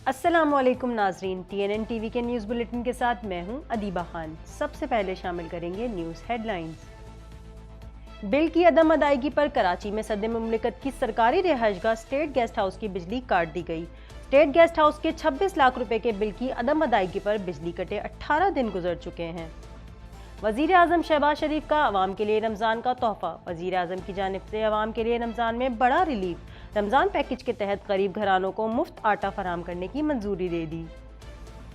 السلام علیکم ناظرین، TNN ٹی وی کے نیوز بلیٹن کے ساتھ میں ہوں ادیبہ خان۔ سب سے پہلے شامل کریں گے نیوز ہیڈ لائنز۔ بل کی عدم ادائیگی پر کراچی میں صدر مملکت کی سرکاری رہائش گاہ اسٹیٹ گیسٹ ہاؤس کی بجلی کاٹ دی گئی۔ اسٹیٹ گیسٹ ہاؤس کے 26 لاکھ روپے کے بل کی عدم ادائیگی پر بجلی کٹے 18 دن گزر چکے ہیں۔ وزیر اعظم شہباز شریف کا عوام کے لیے رمضان کا تحفہ۔ وزیر اعظم کی جانب سے عوام کے لیے رمضان میں بڑا ریلیف۔ رمضان پیکج کے تحت غریب گھرانوں کو مفت آٹا فراہم کرنے کی منظوری دے دی۔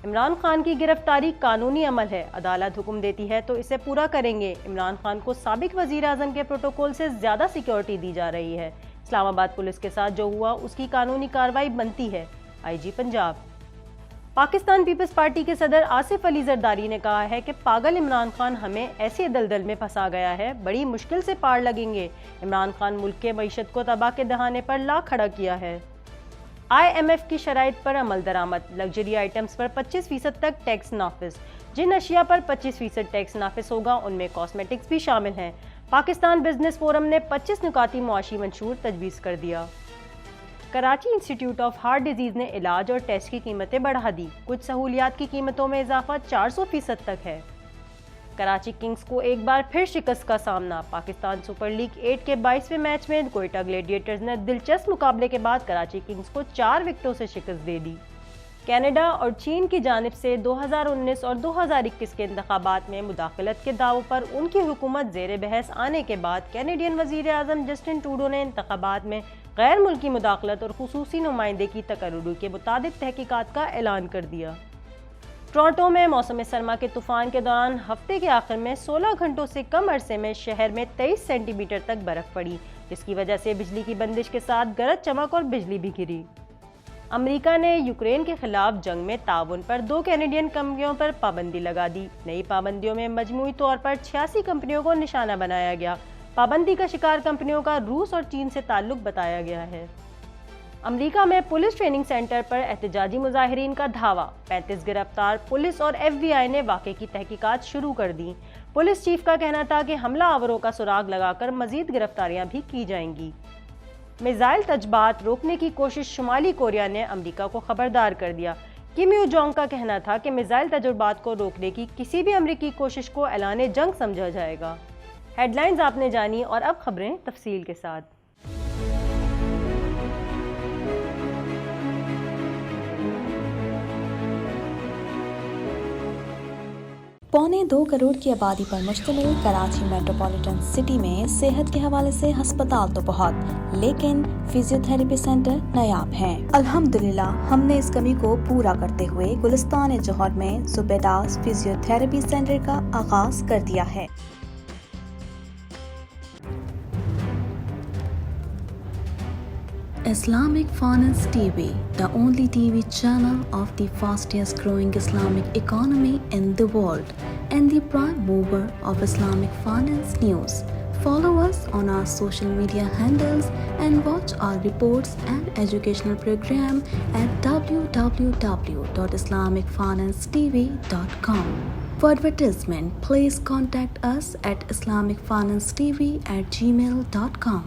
عمران خان کی گرفتاری قانونی عمل ہے، عدالت حکم دیتی ہے تو اسے پورا کریں گے۔ عمران خان کو سابق وزیر اعظم کے پروٹوکول سے زیادہ سیکیورٹی دی جا رہی ہے۔ اسلام آباد پولیس کے ساتھ جو ہوا اس کی قانونی کارروائی بنتی ہے، IG پنجاب۔ پاکستان پیپلز پارٹی کے صدر آصف علی زرداری نے کہا ہے کہ پاگل عمران خان ہمیں ایسے دلدل میں پھنسا گیا ہے، بڑی مشکل سے پار لگیں گے۔ عمران خان ملک کے معیشت کو تباہ کے دہانے پر لا کھڑا کیا ہے۔ IMF کی شرائط پر عمل درآمد۔ لگژری آئٹمز پر 25% تک ٹیکس نافذ۔ جن اشیاء پر 25% ٹیکس نافذ ہوگا ان میں کاسمیٹکس بھی شامل ہیں۔ پاکستان بزنس فورم نے 25 نکاتی معاشی منشور تجویز کر دیا۔ کراچی انسٹی ٹیوٹ آف ہارٹ ڈیزیز نے علاج اور ٹیسٹ کی قیمتیں بڑھا دی۔ کچھ سہولیات کی قیمتوں میں اضافہ 400% تک ہے۔ کراچی کنگز کو ایک بار پھر شکست کا سامنا۔ پاکستان سپر لیگ 8 کے 22ویں میچ میں کوئٹہ گلیڈیٹرز نے دلچسپ مقابلے کے بعد کراچی کنگز کو 4 وکٹوں سے شکست دے دی۔ کینیڈا اور چین کی جانب سے 2019 اور 2021 کے انتخابات میں مداخلت کے دعووں پر ان کی حکومت زیر بحث آنے کے بعد کینیڈین وزیر اعظم جسٹن ٹروڈو نے انتخابات میں غیر ملکی مداخلت اور خصوصی نمائندے کی تقرری کے متعدد تحقیقات کا اعلان کر دیا۔ ٹورانٹو میں موسم سرما کے طوفان کے دوران ہفتے کے آخر میں 16 گھنٹوں سے کم عرصے میں شہر میں 23 سینٹی میٹر تک برف پڑی، جس کی وجہ سے بجلی کی بندش کے ساتھ گرج چمک اور بجلی بھی گری۔ امریکہ نے یوکرین کے خلاف جنگ میں تعاون پر 2 کینیڈین کمپنیوں پر پابندی لگا دی۔ نئی پابندیوں میں مجموعی طور پر 86 کمپنیوں کو نشانہ بنایا گیا۔ پابندی کا شکار کمپنیوں کا روس اور چین سے تعلق بتایا گیا ہے۔ امریکہ میں پولیس ٹریننگ سینٹر پر احتجاجی مظاہرین کا دھاوا، 35 گرفتار۔ پولیس اور FBI نے واقعے کی تحقیقات شروع کر دی۔ پولیس چیف کا کہنا تھا کہ حملہ آوروں کا سراغ لگا کر مزید گرفتاریاں بھی کی جائیں گی۔ میزائل تجربات روکنے کی کوشش۔ شمالی کوریا نے امریکہ کو خبردار کر دیا۔ کم یو جونگ کا کہنا تھا کہ میزائل تجربات کو روکنے کی کسی بھی امریکی کوشش کو اعلان جنگ سمجھا جائے گا۔ ہیڈ لائنز آپ نے جانی، اور اب خبریں تفصیل کے ساتھ۔ 1.25 کروڑ کی آبادی پر مشتمل کراچی میٹروپولیٹن سٹی میں صحت کے حوالے سے ہسپتال تو بہت، لیکن فزیو تھراپی سینٹر نایاب ہیں۔ الحمدللہ ہم نے اس کمی کو پورا کرتے ہوئے گلستان جوہر میں زبیداس فزیو تھراپی سینٹر کا آغاز کر دیا ہے۔ Islamic Finance TV, the only TV channel of the fastest growing Islamic economy in the world and the prime mover of Islamic finance news. Follow us on our social media handles and watch our reports and educational program at www.islamicfinancetv.com. For advertisement, please contact us at islamicfinancetv@gmail.com.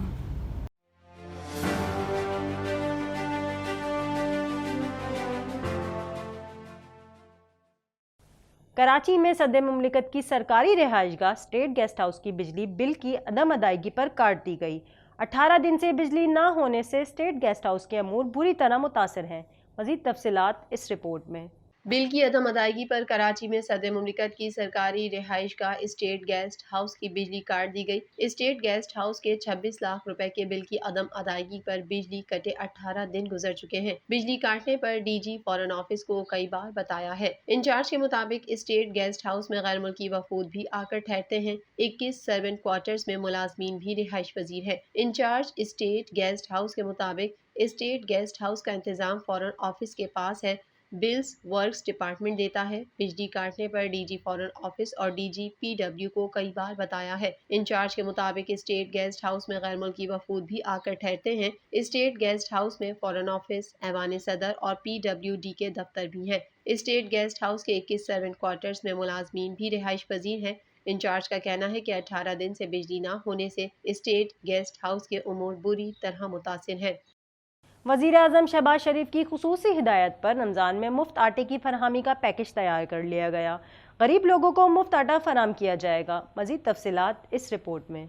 Karachi میں صدر مملکت کی سرکاری رہائش گاہ state guest house کی بجلی بل کی عدم ادائیگی پر کاٹ دی گئی۔ 18 دن سے بجلی نہ ہونے سے اسٹیٹ گیسٹ ہاؤس کے امور بری طرح متاثر ہیں۔ مزید تفصیلات اس رپورٹ میں۔ بل کی عدم ادائیگی پر کراچی میں صدر مملکت کی سرکاری رہائش گاہ اسٹیٹ گیسٹ ہاؤس کی بجلی کاٹ دی گئی۔ اسٹیٹ گیسٹ ہاؤس کے 26 لاکھ روپے کے بل کی عدم ادائیگی پر بجلی کٹے 18 دن گزر چکے ہیں۔ بجلی کاٹنے پر DG فارن آفس کو کئی بار بتایا ہے۔ انچارج کے مطابق اسٹیٹ گیسٹ ہاؤس میں غیر ملکی وفود بھی آ کر ٹھہرتے ہیں۔ 21 سرونٹ کوارٹرز میں ملازمین بھی رہائش پذیر ہیں۔ انچارج اسٹیٹ گیسٹ ہاؤس کے مطابق اسٹیٹ گیسٹ ہاؤس کا انتظام فارن آفس کے پاس ہے، بلز ورکس ڈپارٹمنٹ دیتا ہے۔ بجلی کاٹنے پر DG فارن آفس اور DG PW کو کئی بار بتایا ہے۔ انچارج کے مطابق اسٹیٹ گیسٹ ہاؤس میں غیر ملکی وفود بھی آ کر ٹھہرتے ہیں۔ اسٹیٹ گیسٹ ہاؤس میں فارن آفس، ایوان صدر اور PWD کے دفتر بھی ہیں۔ اسٹیٹ گیسٹ ہاؤس کے 21 سرونٹ کوارٹرز میں ملازمین بھی رہائش پذیر ہیں۔ انچارج کا کہنا ہے کہ 18 دن سے بجلی نہ ہونے سے اسٹیٹ گیسٹ ہاؤس کے امور بری طرح متاثر ہیں۔ وزیر اعظم شہباز شریف کی خصوصی ہدایت پر رمضان میں مفت آٹے کی فراہمی کا پیکج تیار کر لیا گیا۔ غریب لوگوں کو مفت آٹا فراہم کیا جائے گا۔ مزید تفصیلات اس رپورٹ میں۔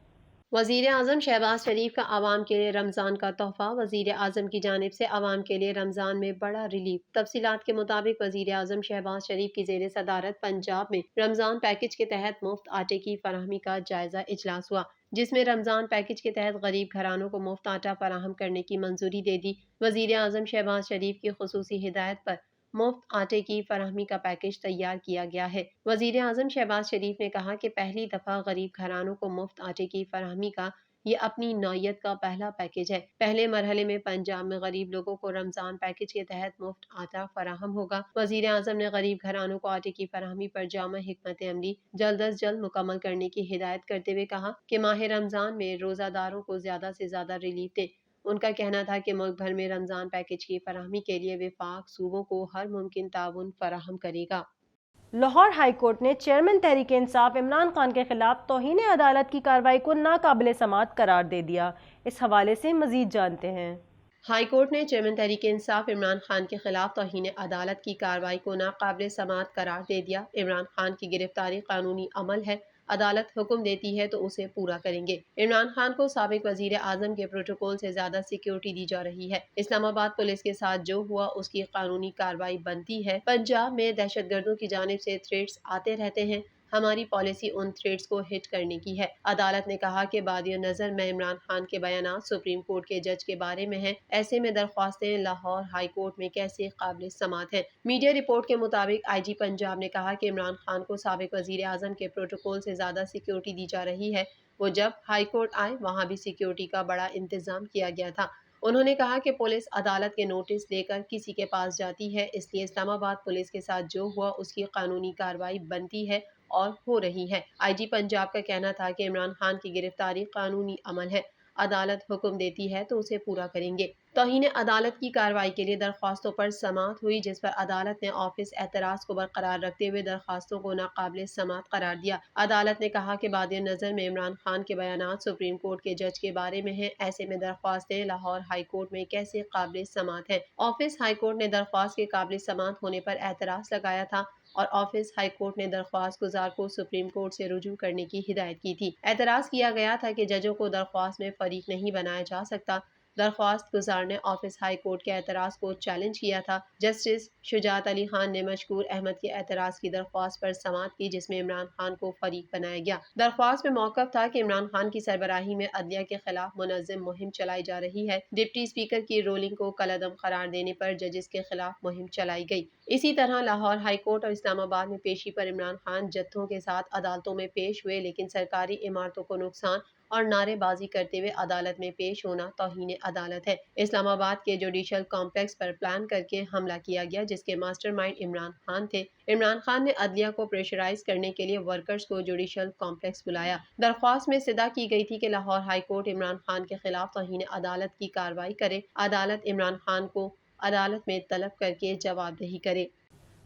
وزیر اعظم شہباز شریف کا عوام کے لیے رمضان کا تحفہ، وزیر اعظم کی جانب سے عوام کے لیے رمضان میں بڑا ریلیف۔ تفصیلات کے مطابق وزیر اعظم شہباز شریف کی زیر صدارت پنجاب میں رمضان پیکج کے تحت مفت آٹے کی فراہمی کا جائزہ اجلاس ہوا، جس میں رمضان پیکج کے تحت غریب گھرانوں کو مفت آٹا فراہم کرنے کی منظوری دے دی۔ وزیر اعظم شہباز شریف کی خصوصی ہدایت پر مفت آٹے کی فراہمی کا پیکج تیار کیا گیا ہے۔ وزیر اعظم شہباز شریف نے کہا کہ پہلی دفعہ غریب گھرانوں کو مفت آٹے کی فراہمی کا یہ اپنی نوعیت کا پہلا پیکج ہے۔ پہلے مرحلے میں پنجاب میں غریب لوگوں کو رمضان پیکج کے تحت مفت آٹا فراہم ہوگا۔ وزیر اعظم نے غریب گھرانوں کو آٹے کی فراہمی پر جامع حکمت عملی جلد از جلد مکمل کرنے کی ہدایت کرتے ہوئے کہا کہ ماہ رمضان میں روزہ داروں کو زیادہ سے زیادہ ریلیف دیں۔ ان کا کہنا تھا کہ ملک بھر میں رمضان پیکج کی فراہمی کے لیے وفاق صوبوں کو ہر ممکن تعاون فراہم کرے گا۔ لاہور ہائی کورٹ نے چیئرمین تحریک انصاف عمران خان کے خلاف توہین عدالت کی کارروائی کو ناقابل سماعت قرار دے دیا۔ اس حوالے سے مزید جانتے ہیں۔ ہائی کورٹ نے چیئرمین تحریک انصاف عمران خان کے خلاف توہین عدالت کی کارروائی کو ناقابل سماعت قرار دے دیا۔ عمران خان کی گرفتاری قانونی عمل ہے، عدالت حکم دیتی ہے تو اسے پورا کریں گے۔ عمران خان کو سابق وزیر اعظم کے پروٹوکول سے زیادہ سیکیورٹی دی جا رہی ہے۔ اسلام آباد پولیس کے ساتھ جو ہوا اس کی قانونی کارروائی بنتی ہے۔ پنجاب میں دہشت گردوں کی جانب سے تھریٹس آتے رہتے ہیں، ہماری پالیسی ان تھریٹس کو ہٹ کرنے کی ہے۔ عدالت نے کہا کہ بادی نظر میں عمران خان کے بیانات سپریم کورٹ کے جج کے بارے میں ہیں، ایسے میں درخواستیں لاہور ہائی کورٹ میں کیسے قابل سماعت ہیں۔ میڈیا رپورٹ کے مطابق آئی جی پنجاب نے کہا کہ عمران خان کو سابق وزیر اعظم کے پروٹوکول سے زیادہ سیکیورٹی دی جا رہی ہے۔ وہ جب ہائی کورٹ آئے وہاں بھی سیکیورٹی کا بڑا انتظام کیا گیا تھا۔ انہوں نے کہا کہ پولیس عدالت کے نوٹس لے کر کسی کے پاس جاتی ہے، اس لیے اسلام آباد پولیس کے ساتھ جو ہوا اس کی قانونی کارروائی بنتی ہے اور ہو رہی ہے۔ آئی جی پنجاب کا کہنا تھا کہ عمران خان کی گرفتاری قانونی عمل ہے، عدالت حکم دیتی ہے تو اسے پورا کریں گے۔ توہین عدالت کی کارروائی کے لیے درخواستوں پر سماعت ہوئی، جس پر عدالت نے آفس اعتراض کو برقرار رکھتے ہوئے درخواستوں کو ناقابل سماعت قرار دیا۔ عدالت نے کہا کہ بادی نظر میں عمران خان کے بیانات سپریم کورٹ کے جج کے بارے میں ہیں، ایسے میں درخواستیں لاہور ہائی کورٹ میں کیسے قابل سماعت ہیں۔ آفس ہائی کورٹ نے درخواست کے قابل سماعت ہونے پر اعتراض لگایا تھا اور آفس ہائی کورٹ نے درخواست گزار کو سپریم کورٹ سے رجوع کرنے کی ہدایت کی تھی۔ اعتراض کیا گیا تھا کہ ججوں کو درخواست میں فریق نہیں بنایا جا سکتا۔ درخواست گزار نے آفس ہائی کورٹ کے اعتراض کو چیلنج کیا تھا۔ جسٹس شجاعت علی خان نے مشکور احمد کے اعتراض کی درخواست پر سماعت کی، جس میں عمران خان کو فریق بنایا گیا۔ درخواست میں موقف تھا کہ عمران خان کی سربراہی میں عدلیہ کے خلاف منظم مہم چلائی جا رہی ہے۔ ڈپٹی اسپیکر کی رولنگ کو کالعدم قرار دینے پر ججز کے خلاف مہم چلائی گئی۔ اسی طرح لاہور ہائی کورٹ اور اسلام آباد میں پیشی پر عمران خان جتھوں کے ساتھ عدالتوں میں پیش ہوئے، لیکن سرکاری عمارتوں کو نقصان اور نعرے بازی کرتے ہوئے عدالت میں پیش ہونا توہین عدالت ہے۔ اسلام آباد کے جوڈیشل کمپلیکس پر پلان کر کے حملہ کیا گیا، جس کے ماسٹر مائنڈ عمران خان تھے۔ عمران خان نے عدلیہ کو پریشرائز کرنے کے لیے ورکرز کو جوڈیشل کمپلیکس بلایا۔ درخواست میں استدعا کی گئی تھی کہ لاہور ہائی کورٹ عمران خان کے خلاف توہین عدالت کی کارروائی کرے، عدالت عمران خان کو عدالت میں طلب کر کے جواب دہی کرے۔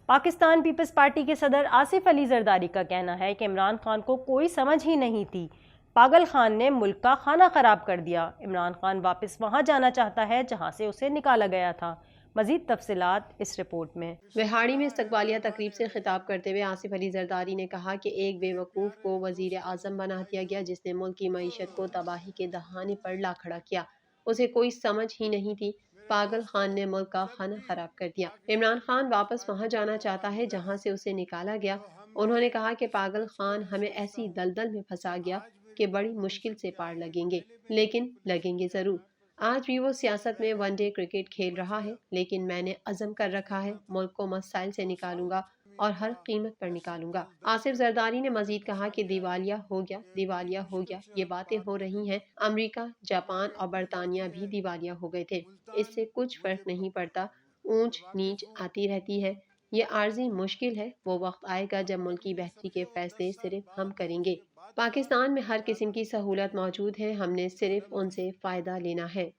پاکستان پیپلز پارٹی کے صدر آصف علی زرداری کا کہنا ہے کہ عمران خان کو کوئی سمجھ ہی نہیں تھی، پاگل خان نے ملک کا کھانا خراب کر دیا۔ عمران خان واپس وہاں جانا چاہتا ہے جہاں سے اسے نکالا گیا تھا۔ مزید تفصیلات اس رپورٹ میں۔ وہاڑی میں استقبالیہ تقریب سے خطاب کرتے ہوئے آصف علی زرداری نے کہا کہ ایک بے وقوف کو وزیر اعظم بنا دیا گیا، جس نے ملک کی معیشت کو تباہی کے دہانے پر لا کھڑا کیا۔ اسے کوئی سمجھ ہی نہیں تھی، پاگل خان نے ملک کا کھانا خراب کر دیا۔ عمران خان واپس وہاں جانا چاہتا ہے جہاں سے اسے نکالا گیا۔ انہوں نے کہا کہ پاگل خان ہمیں ایسی دلدل میں پھنسا گیا کہ بڑی مشکل سے پار لگیں گے، لیکن لگیں گے ضرور۔ آج بھی وہ سیاست میں ون ڈے کرکٹ کھیل رہا ہے، لیکن میں نے عزم کر رکھا ہے ملک کو مسائل سے نکالوں گا اور ہر قیمت پر نکالوں گا۔ آصف زرداری نے مزید کہا کہ دیوالیہ ہو گیا، دیوالیہ ہو گیا، یہ باتیں ہو رہی ہیں۔ امریکہ، جاپان اور برطانیہ بھی دیوالیہ ہو گئے تھے، اس سے کچھ فرق نہیں پڑتا، اونچ نیچ آتی رہتی ہے، یہ عارضی مشکل ہے، وہ وقت آئے گا جب ملک کی بہتری کے فیصلے صرف ہم کریں گے۔ پاکستان میں ہر قسم کی سہولت موجود ہے، ہم نے صرف ان سے فائدہ لینا ہے۔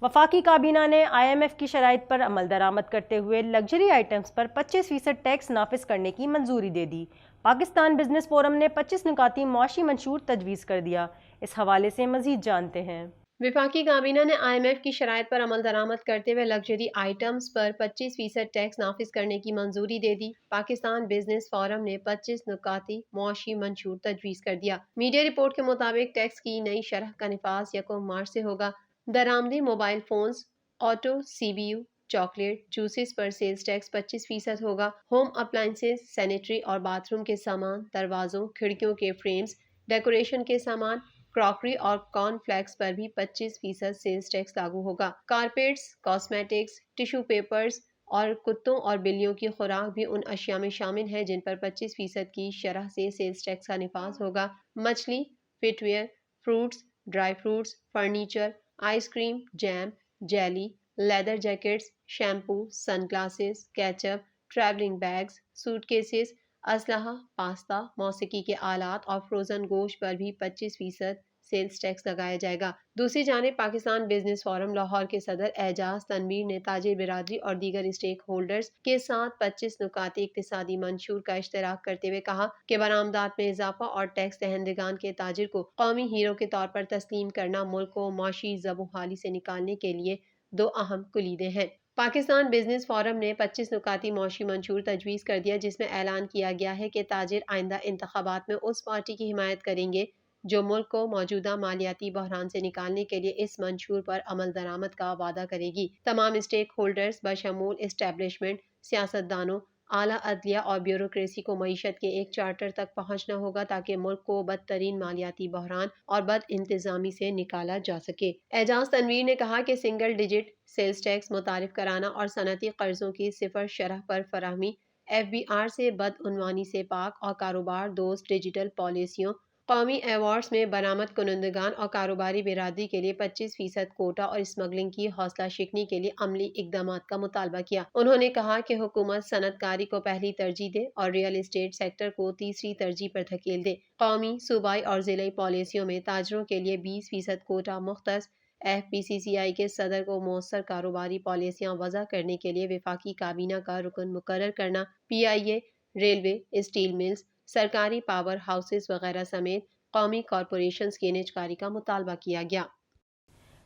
وفاقی کابینہ نے IMF کی شرائط پر عمل درآمد کرتے ہوئے لگژری آئٹمز پر 25% ٹیکس نافذ کرنے کی منظوری دے دی۔ پاکستان بزنس فورم نے 25 نکاتی معاشی منشور تجویز کر دیا۔ اس حوالے سے مزید جانتے ہیں۔ وفاقی کابینہ نے IMF کی شرائط پر عمل درآمد کرتے ہوئے لگژری آئٹمز پر 25% ٹیکس نافذ کرنے کی منظوری دے دی۔ پاکستان بزنس فورم نے 25 نکاتی معاشی منشور تجویز کر دیا۔ میڈیا رپورٹ کے مطابق ٹیکس کی نئی شرح کا نفاذ 1 مارچ سے ہوگا۔ درآمدی mobile phones, auto CPU، chocolate, juices پر سیلز ٹیکس 25% ہوگا۔ ہوم اپلائنسز، سینیٹری اور باتھ روم کے سامان، دروازوں، کھڑکیوں کے فریمز، ڈیکوریشن کے سامان، کراکری اور کارن فلیکس پر بھی 25% سیلز ٹیکس لاگو ہوگا۔ کارپیٹس، کاسمیٹکس، ٹیشو پیپرز اور کتوں اور بلیوں کی خوراک بھی ان اشیاء میں شامل ہیں جن پر 25% کی شرح سے سیلز ٹیکس کا نفاذ ہوگا۔ مچھلی، footwear, fruits, dry fruits, furniture, ice cream, jam, jelly, leather jackets, shampoo, sunglasses, ketchup, travelling bags, suitcases, اسلحہ، پاستا، موسیقی کے آلات اور فروزن گوشت پر بھی 25% سیلز ٹیکس لگایا جائے گا۔ دوسری جانب پاکستان بزنس فورم لاہور کے صدر اعجاز تنویر نے تاجر برادری اور دیگر اسٹیک ہولڈرز کے ساتھ 25 نکاتی اقتصادی منشور کا اشتراک کرتے ہوئے کہا کہ برآمدات میں اضافہ اور ٹیکس دہندگان کے تاجر کو قومی ہیرو کے طور پر تسلیم کرنا ملک کو معاشی زب و حالی سے نکالنے کے لیے 2 اہم کلیدیں ہیں۔ پاکستان بزنس فورم نے 25 نکاتی معاشی منشور تجویز کر دیا جس میں اعلان کیا گیا ہے کہ تاجر آئندہ انتخابات میں اس پارٹی کی حمایت کریں گے جو ملک کو موجودہ مالیاتی بحران سے نکالنے کے لیے اس منشور پر عمل درآمد کا وعدہ کرے گی۔ تمام اسٹیک ہولڈرز بشمول اسٹیبلشمنٹ، سیاستدانوں، اعلیٰ عدلیہ اور بیوروکریسی کو معیشت کے ایک چارٹر تک پہنچنا ہوگا تاکہ ملک کو بدترین مالیاتی بحران اور بد انتظامی سے نکالا جا سکے۔ اعجاز تنویر نے کہا کہ سنگل ڈیجٹ سیلز ٹیکس متعارف کرانا اور صنعتی قرضوں کی 0 شرح پر فراہمی، FBR سے بدعنوانی سے پاک اور کاروبار دوست ڈیجیٹل پالیسیوں، قومی ایوارڈز میں برآمد کنندگان اور کاروباری برادری کے لیے 25% کوٹا اور اسمگلنگ کی حوصلہ شکنی کے لیے عملی اقدامات کا مطالبہ کیا۔ انہوں نے کہا کہ حکومت صنعت کاری کو پہلی ترجیح دے اور ریئل اسٹیٹ سیکٹر کو تیسری ترجیح پر دھکیل دے۔ قومی، صوبائی اور ضلعی پالیسیوں میں تاجروں کے لیے 20% کوٹا مختص۔ FPCCI کے صدر کو مؤثر کاروباری پالیسیاں وضع کرنے کے لیے وفاقی کابینہ کا رکن مقرر کرنا۔ PIA، ریلوے، اسٹیل ملز، سرکاری پاور ہاؤسز وغیرہ سمیت قومی کارپوریشنز کی انچکاری کا مطالبہ کیا گیا۔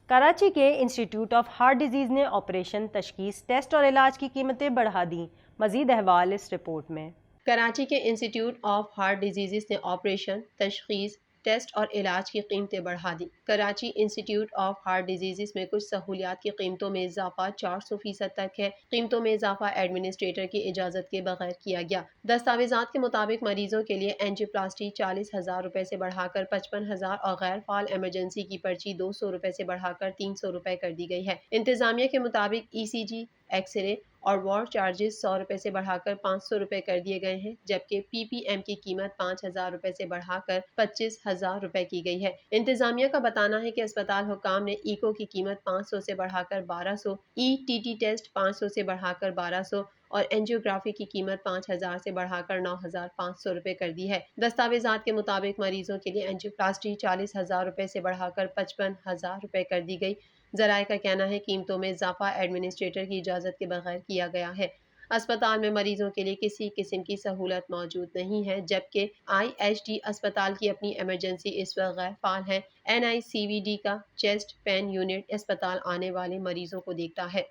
کراچی کے انسٹیٹیوٹ آف ہارٹ ڈیزیز نے آپریشن، تشخیص، ٹیسٹ اور علاج کی قیمتیں بڑھا دیں۔ مزید احوال اس رپورٹ میں۔ کراچی کے انسٹیٹیوٹ آف ہارٹ ڈیزیزز نے آپریشن، تشخیص، ٹیسٹ اور علاج کی قیمتیں بڑھا دیں۔ Karachi institute of heart diseases میں کچھ سہولیات کی قیمتوں میں اضافہ 400% تک ہے۔ قیمتوں میں اضافہ ایڈمنسٹریٹر کی اجازت کے بغیر کیا گیا۔ دستاویزات کے مطابق مریضوں کے لیے اینجیوپلاسٹی 40,000 روپے سے بڑھا کر 55,000 اور غیر فعال ایمرجنسی کی پرچی 200 روپے سے بڑھا کر 300 روپے کر دی گئی ہے۔ انتظامیہ کے مطابق ECG، ایکس رے اور وارڈ چارجز 100 روپے سے بڑھا کر 500 روپے کر دیے گئے ہیں، جبکہ PPM کی قیمت 5,000 روپے سے بڑھا کر 25,000 روپے کی گئی ہے۔ انتظامیہ کا بتانا ہے کہ اسپتال حکام نے ایکو کی قیمت 500 سے بڑھا کر 1200، ETT ٹیسٹ 500 سے بڑھا کر 1200 اور اینجیوگرافی کی قیمت 5,000 سے بڑھا کر 9,500 روپے کر دی ہے۔ دستاویزات کے مطابق مریضوں کے لیے اینجیوپلاسٹی 40,000 روپے سے بڑھا کر 55,000 روپے کر دی گئی۔ ذرائع کا کہنا ہے قیمتوں میں اضافہ ایڈمنسٹریٹر کی اجازت کے بغیر کیا گیا ہے۔ اسپتال میں مریضوں کے لیے کسی قسم کی سہولت موجود نہیں ہے، جبکہ IHD اسپتال کی اپنی ایمرجنسی اس وقت غیر فعال ہے۔ NICVD کا چیسٹ پین یونٹ اسپتال آنے والے مریضوں کو دیکھتا ہے۔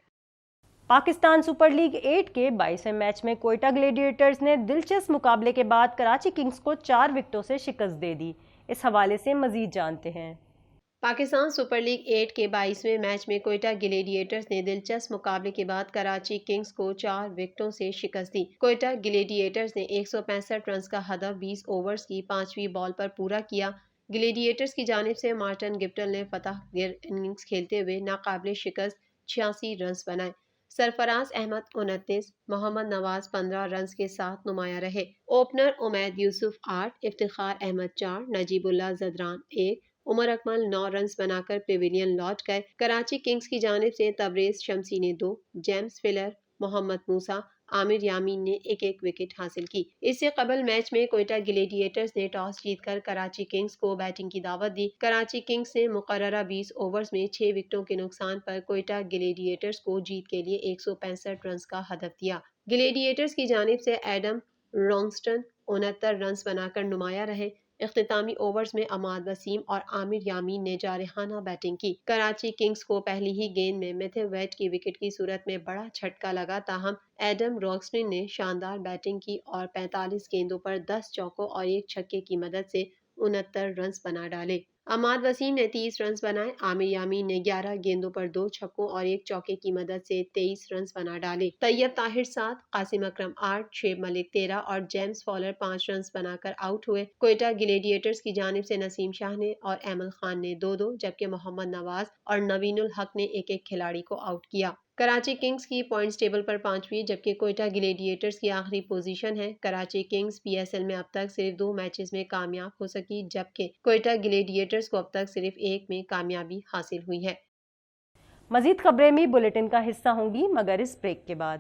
پاکستان سپر لیگ 8 کے 22ویں میچ میں کوئٹہ گلیڈیٹرز نے دلچسپ مقابلے کے بعد کراچی کنگز کو 4 وکٹوں سے شکست دے دی۔ اس حوالے سے مزید جانتے ہیں۔ پاکستان سپر لیگ 8 کے 22ویں میچ میں کوئٹہ گلیڈیٹرز نے دلچسپ مقابلے کے بعد کراچی کنگز کو 4 وکٹوں سے شکست دی۔ کوئٹہ گلیڈیٹرز نے 165 رنز کا ہدف 20 اوورز کی 5ویں بال پر پورا کیا۔ گلیڈیٹرز کی جانب سے مارٹن گپٹل نے فتح گر اننگز کھیلتے ہوئے ناقابل شکست 86 رنز بنائے۔ سرفراز احمد 29، محمد نواز 15 رنز کے ساتھ نمایاں رہے۔ اوپنر امید یوسف 8، افتخار احمد 4، نجیب اللہ زدران 1، عمر اکمل 9 رنز بنا کر پیویلین لوٹ گئے۔ کراچی کنگز کی جانب سے تبریز شمسی نے 2، جیمز فلر، محمد موسیٰ، عامر یامین نے 1 وکٹ حاصل کی۔ اس سے قبل میچ میں کوئٹہ گلیڈیٹرز نے ٹاس جیت کر کراچی کنگز کو بیٹنگ کی دعوت دی۔ کراچی کنگز نے مقررہ 20 اوورز میں 6 وکٹوں کے نقصان پر کوئٹہ گلیڈیٹرز کو جیت کے لیے 165 رنز کا ہدف دیا۔ گلیڈیٹرز کی جانب سے ایڈم رونگسٹن 69 رنز بنا کر نمایاں رہے۔ اختتامی اوورز میں عماد وسیم اور عامر یامین نے جارحانہ بیٹنگ کی۔ کراچی کنگز کو پہلی ہی گیند میں میتھیو ویٹ کی وکٹ کی صورت میں بڑا جھٹکا لگا، تاہم ایڈم روکسٹن نے شاندار بیٹنگ کی اور 45 گیندوں پر 10 چوکوں اور ایک چھکے کی مدد سے 69 رنز بنا ڈالے۔ عماد وسیم نے 30 رنز بنائے۔ عامر یامین نے 11 گیندوں پر 2 چھکوں اور ایک چوکے کی مدد سے 23 رنز بنا ڈالے۔ طیب طاہر 7، قاسم اکرم 8، شعیب ملک 13 اور جیمز فالر 5 رنز بنا کر آؤٹ ہوئے۔ کوئٹہ گلیڈیٹرز کی جانب سے نسیم شاہ نے اور ایمل خان نے 2-2 جبکہ محمد نواز اور نوین الحق نے ایک ایک کھلاڑی کو آؤٹ کیا۔ کراچی کنگز کی پوائنٹس ٹیبل پر 5ویں جبکہ کوئٹہ گلیڈیٹرز کی آخری پوزیشن ہے۔ Karachi Kings P S L میں اب تک صرف 2 میچز میں کامیاب ہو سکی جبکہ کوئٹہ گلیڈیٹرز کو اب تک صرف 1 میں کامیابی حاصل ہوئی ہے۔ مزید خبریں بھی بلیٹن کا حصہ ہوں گی مگر اس بریک کے بعد۔